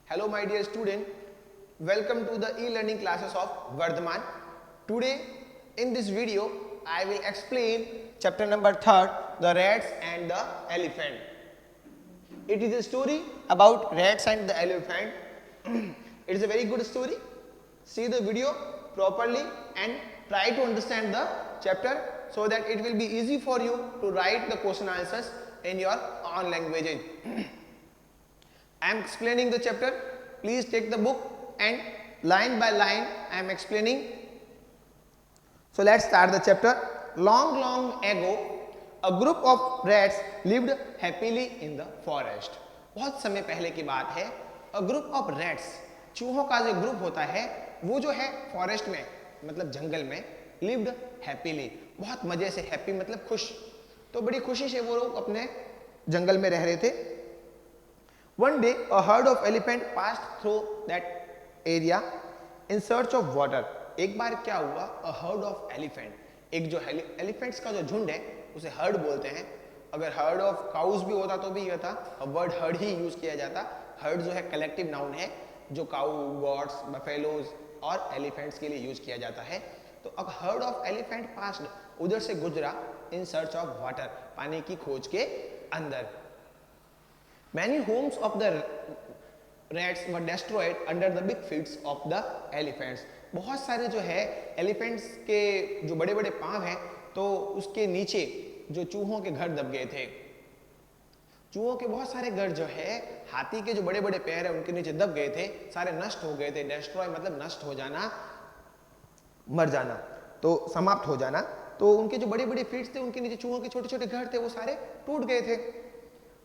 Hello my dear student, welcome to the e-learning classes of Vardhaman. Today in this video I will explain chapter number 3, the rats and the elephant. It is a story about rats and the elephant. It is a very good story. See the video properly and try to understand the chapter so that it will be easy for you to write the question answers in your own languages. I am explaining the chapter. Please take the book and line by line I am explaining. So let's start the chapter. Long ago, a group of rats lived happily in the forest. बहुत समय पहले की बात है. A group of rats, चूहों का जो group होता है वो जो है फॉरेस्ट में मतलब जंगल में lived happily, बहुत मजे से. हैप्पी मतलब खुश. तो बड़ी खुशी से वो लोग अपने जंगल में रह रहे थे. One day, a herd of elephant passed through that area in search of water. एक बार क्या हुआ? A herd of elephant, एक जो elephants का जो झुंड है उसे herd बोलते हैं. अगर herd of cows भी होता तो भी ये था, वर्ड herd ही यूज किया जाता. herd जो है कलेक्टिव नाउन है जो काउ, गॉट्स, बफेलोज और एलिफेंट्स के लिए यूज किया जाता है. तो अब herd of elephant passed, उधर से गुजरा in search of water, पानी की खोज के अंदर. Many homes of the rats were destroyed under the big feet of the elephants. बहुत सारे जो है एलिफेंट्स के जो बड़े बड़े पांव हैं तो उसके नीचे जो चूहों के घर दब गए थे. चूहों के बहुत सारे घर जो है हाथी के जो बड़े बड़े पैर हैं उनके नीचे दब गए थे, सारे नष्ट हो गए थे. डेस्ट्रॉय मतलब नष्ट हो जाना, मर जाना, तो समाप्त हो जाना. तो उनके जो बड़े बड़े फीट्स थे उनके नीचे चूहों के छोटे छोटे घर थे वो सारे टूट गए थे.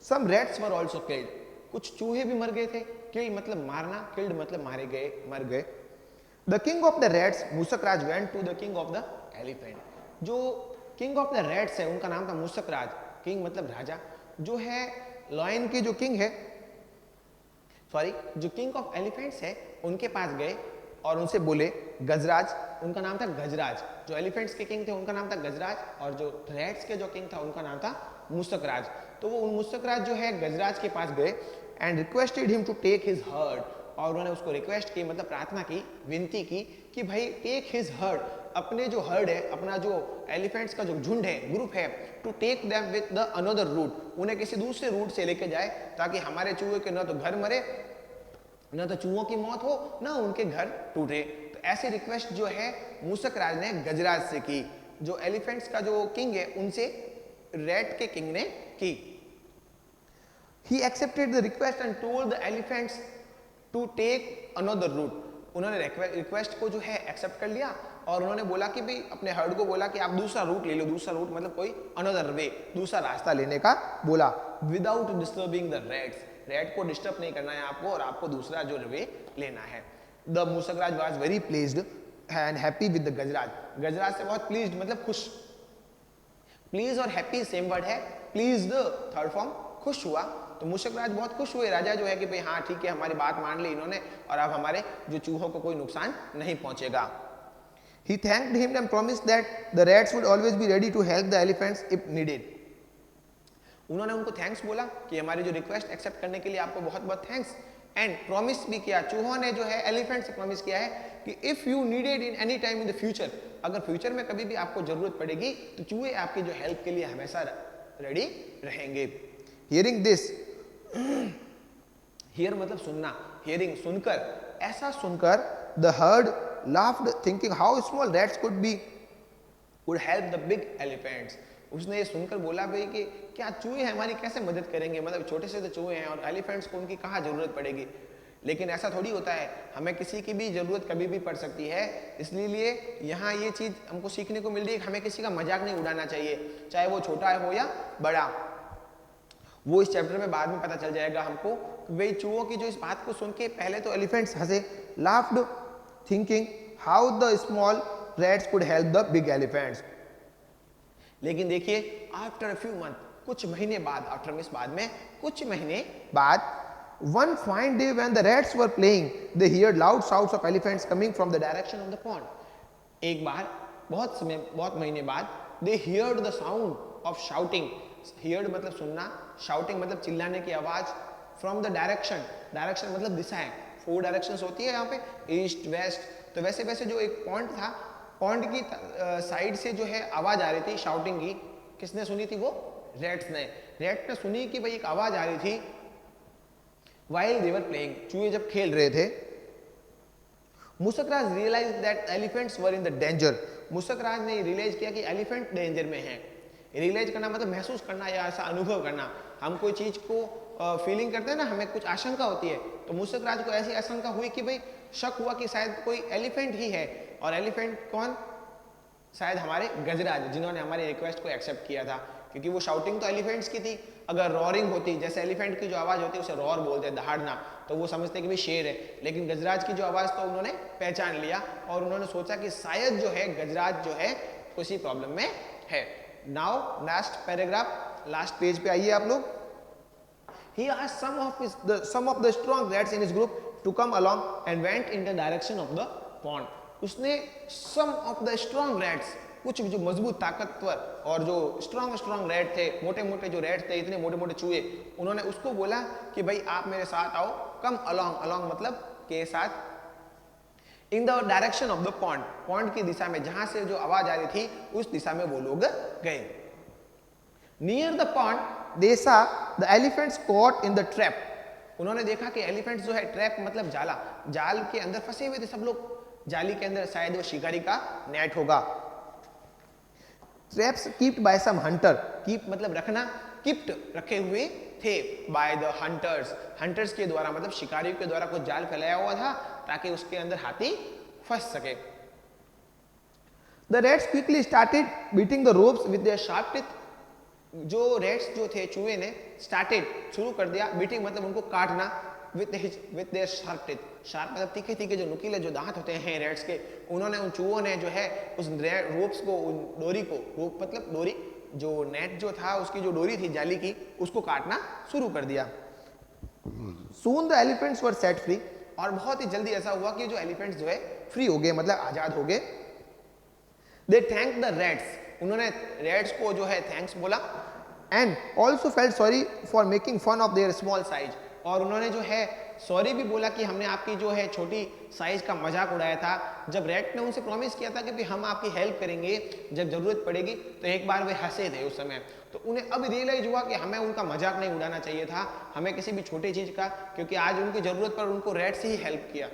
Some rats were also killed. कुछ चूहे भी मर गए थे. Kill मतलब मारना, killed मतलब मारे गए, मर गए. The king of the rats, Mushak Raj, went to the king of the elephant. जो king of the rats है उनका नाम था मूसक राज. king मतलब राजा. जो है लॉयन के जो king है, सॉरी जो king of elephants है उनके पास गए और उनसे बोले गजराज, उनका नाम था गजराज. जो एलिफेंट्स के किंग थे उनका नाम था गजराज और जो रैट्स के जो किंग था उनका नाम था मूसक राज. तो वो मूसक राज जो है गजराज के पास गए and requested him to take his herd, और उन्होंने उसको रिक्वेस्ट की मतलब प्रार्थना की, विनती की कि भाई टेक हिज हर्ड, अपने जो हर्ड है, अपना जो एलिफेंट्स का जो झुंड है, ग्रुप है, to take them with the another route, उन्हें किसी दूसरे रूट से लेके जाए ताकि हमारे चूहे के न तो घर मरे, न तो चूहों की मौत हो, न उनके घर टूटे. तो ऐसी रिक्वेस्ट जो है मूसक राज ने गजराज से की, जो एलिफेंट्स का जो किंग है उनसे रैट के किंग ने की. He accepted the request and told the elephants to take another route. उन्होंने रिक्वेस्ट को जो है एक्सेप्ट कर लिया और उन्होंने बोला कि भाई अपने हर्ड को बोला कि आप दूसरा रूट ले लो. दूसरा रूट मतलब कोई अनदर वे, दूसरा रास्ता लेने का बोला. Without disturbing the rats, rat को डिस्टर्ब नहीं करना है आपको और आपको दूसरा जो वे लेना है. The Mooshak Raj was very pleased and happy with the Gajraj. Gajraj से बहुत प्लीज्ड मतलब खुश. प्लीज और हैप्पी सेम वर्ड है. प्लीज्ड थर्ड फॉर्म, खुश हुआ. तो मूसक राज बहुत खुश हुए, राजा जो है कि भाई हाँ ठीक है हमारी बात मान ली इन्होंने और अब हमारे जो चूहों को कोई नुकसान नहीं पहुंचेगा. He thanked him and promised that the rats would always be ready to help the elephants if needed. उन्होंने उनको थैंक्स बोला कि हमारी जो रिक्वेस्ट एक्सेप्ट करने के लिए आपको बहुत बहुत थैंक्स, एंड प्रॉमिस भी किया. चूहों ने जो है एलिफेंट से प्रॉमिस किया है कि if you needed in any time in the future, अगर फ्यूचर में कभी भी आपको जरूरत पड़ेगी तो चूहे आपकी जो हेल्प के लिए हमेशा रेडी रहेंगे. हियरिंग दिस, हियर मतलब सुनना, हियरिंग सुनकर, ऐसा सुनकर the heard laughed thinking how small rats could be would help the big elephants. उसने ये सुनकर बोला भाई कि क्या चूहे हमारी कैसे मदद करेंगे, मतलब छोटे से तो चूहे हैं और एलिफेंट्स को उनकी कहाँ जरूरत पड़ेगी. लेकिन ऐसा थोड़ी होता है, हमें किसी की भी जरूरत कभी भी पड़ सकती है. इसलिए यहाँ ये चीज हमको सीखने को मिल रही है कि हमें किसी का मजाक नहीं उड़ाना चाहिए, चाहे वो छोटा हो या बड़ा. वो इस चैप्टर में बाद में पता चल जाएगा हमको. वे चूहों की जो इस बात को सुन के पहले तो एलिफेंट्स हंसे, laughed thinking how the small rats could help the big elephants. लेकिन देखिए आफ्टर अ फ्यू मंथ, कुछ महीने बाद, आफ्टर मींस बाद में, कुछ महीने बाद, one fine day when the rats were playing, they heard loud shouts of elephants coming from the direction of the pond. एक बार बहुत महीने बाद, they heard the sound of shouting. heard मतलब सुनना, shouting मतलब चिल्लाने की आवाज, फ्रॉम द डायरेक्शन, डायरेक्शन मतलब दिशाएं, 4 डायरेक्शंस होती है यहाँ पे, ईस्ट वेस्ट, तो वैसे वैसे जो एक पॉइंट था, पॉइंट की साइड से जो है आवाज आ रही थी शाउटिंग की, किसने सुनी थी? वो रैट्स ने सुनी कि भाई एक आवाज आ रही थी while they were playing, चूहे जब खेल रहे थे। Mushakraj realise that elephants were in the danger, Mushakraj ने रियलाइज किया कि एलिफेंट डेंजर में है। रियलाइज करना मतलब महसूस करना या ऐसा अनुभव करना, हम कोई चीज को फीलिंग करते हैं ना, हमें कुछ आशंका होती है, तो मुसकराज को ऐसी आशंका हुई कि भाई शक हुआ कि शायद कोई एलिफेंट ही है। और एलिफेंट कौन? शायद हमारे गजराज, जिन्होंने हमारी रिक्वेस्ट को एक्सेप्ट किया था, क्योंकि वो शाउटिंग तो एलिफेंट्स की थी। अगर रॉरिंग होती, जैसे एलिफेंट की जो आवाज होती है उसे रॉर बोलते हैं, दहाड़ना, तो वो समझते कि भाई शेर है, लेकिन गजराज की जो आवाज तो उन्होंने पहचान लिया और उन्होंने सोचा कि शायद जो है गजराज जो है किसी प्रॉब्लम में है। Now last paragraph, last page पे आइए आप लोग। He asked some of the strong rats in his group to come along and went in the direction of the pond. उसने some of the strong rats, कुछ जो मजबूत ताकतवर और जो स्ट्रॉन्ग रैट थे, मोटे मोटे जो रैट थे, इतने मोटे मोटे चूहे, उन्होंने उसको बोला कि भाई आप मेरे साथ आओ, कम अलोंग मतलब के साथ, in the direction of the pond, pond की दिशा में, जहां से जो आवाज आ रही थी उस दिशा में वो लोग गए। Near the pond they saw the elephants caught in the trap, उन्होंने देखा कि एलिफेंट्स जो है, ट्रैप मतलब जाला, जाल के अंदर फंसे हुए थे सब लोग, जाली के अंदर, शायद वो शिकारी का नेट होगा। ट्रैप्स कीप्ड बाय सम हंटर, कीप मतलब रखना, कीप्ड रखे हुए थे, बाय द हंटर्स, हंटर्स के द्वारा मतलब शिकारियों के द्वारा कुछ जाल फैलाया हुआ था ताकि उसके अंदर हाथी फंस सके। The rats quickly started beating the ropes with their sharp teeth, जो रेट्स जो थे, चूहे ने स्टार्टेड शुरू कर दिया, बीटिंग मतलब उनको काटना, with their sharp teeth, sharp मतलब तीखे तीखे जो नुकीले जो दांत होते हैं रेट्स के, उन्होंने, उन चूहों ने जो है उस रोप्स को, उन डोरी को, रोप मतलब डोरी, जो नेट जो था उसकी जो डोरी थी जाली की, उसको काटना शुरू कर दिया। Soon the elephants were set free, और बहुत ही जल्दी ऐसा हुआ कि जो एलिफेंट्स जो है फ्री हो गए, मतलब आजाद हो गए। दे थैंक द रेट्स, उन्होंने रेट्स को जो है थैंक्स बोला, and also felt sorry for making fun of their small size, और उन्होंने जो है सॉरी भी बोला कि हमने आपकी जो है छोटी साइज का मजाक उड़ाया था। जब रेट ने उनसे प्रॉमिस किया था कि भी हम आपकी हेल्प करेंगे जब जरूरत पड़ेगी, तो एक बार वे हंसे थे उस समय, तो उन्हें अब रियलाइज हुआ कि हमें उनका मजाक नहीं उड़ाना चाहिए था, हमें किसी भी छोटी चीज का, क्योंकि आज उनकी जरूरत पर उनको रेट से ही हेल्प किया,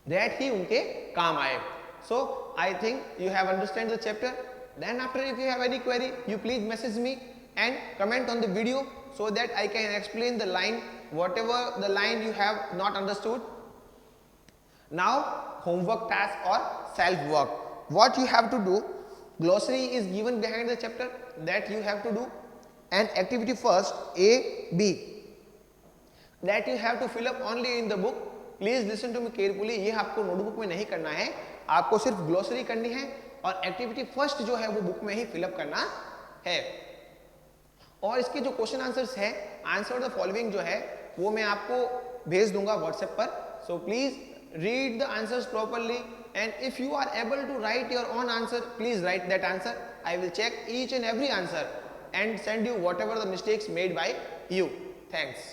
रेट ही उनके काम आए। So I think you have understand the chapter. Then after, if you have any query, you please message me and comment on the video so that I can explain the line, whatever the line you have not understood. Now homework task or self work. What you have to do, glossary is given behind the chapter that you have to do, and activity first A, B, that you have to fill up only in the book. Please listen to me carefully. ये आपको notebook में नहीं करना है, आपको सिर्फ glossary करनी है और एक्टिविटी फर्स्ट जो है वो बुक में ही फिलअप करना है। और इसके जो क्वेश्चन आंसर्स है, आंसर द फॉलोइंग जो है वो मैं आपको भेज दूंगा व्हाट्सएप पर। So please read the answers properly, and if you are able to write your own answer, please write that answer. I will check each and every answer and send you whatever the mistakes made by you. Thanks.